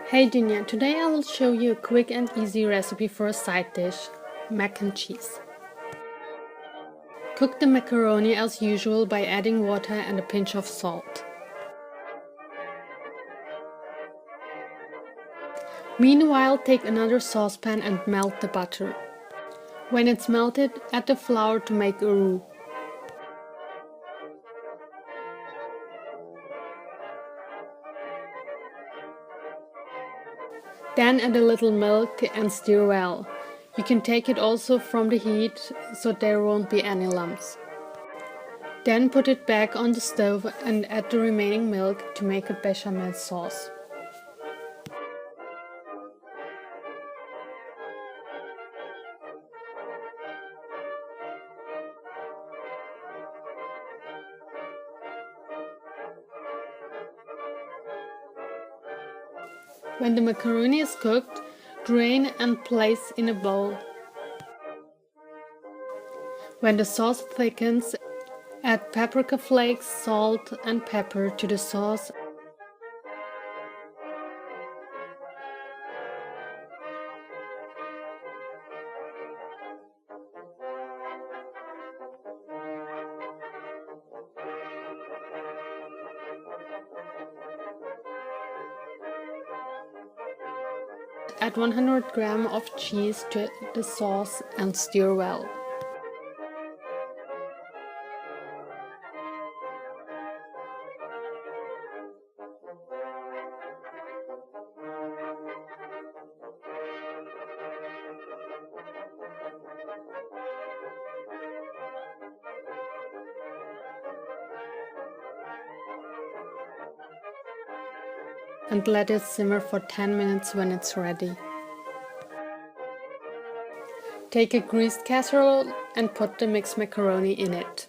Hey Dunya, today I will show you a quick and easy recipe for a side dish, mac and cheese. Cook the macaroni as usual by adding water and a pinch of salt. Meanwhile, take another saucepan and melt the butter. When it's melted, add the flour to make a roux. Then add a little milk and stir well. You can take it also from the heat, so there won't be any lumps. Then put it back on the stove and add the remaining milk to make a bechamel sauce. When the macaroni is cooked, drain and place in a bowl. When the sauce thickens, add paprika flakes, salt and pepper to the sauce. Add 100 grams of cheese to the sauce and stir well. And let it simmer for 10 minutes when it's ready. Take a greased casserole and put the mixed macaroni in it.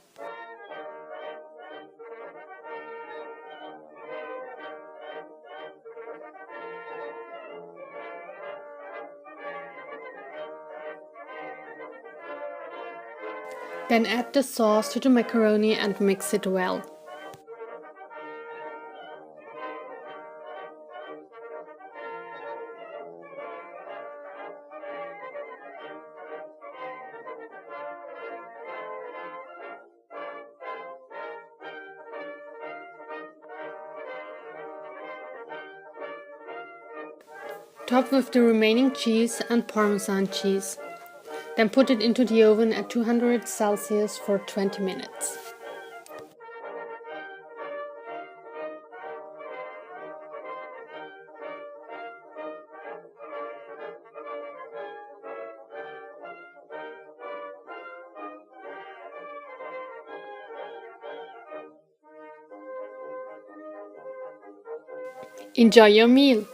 Then add the sauce to the macaroni and mix it well. Top with the remaining cheese and Parmesan cheese. Then put it into the oven at 200 Celsius for 20 minutes. Enjoy your meal!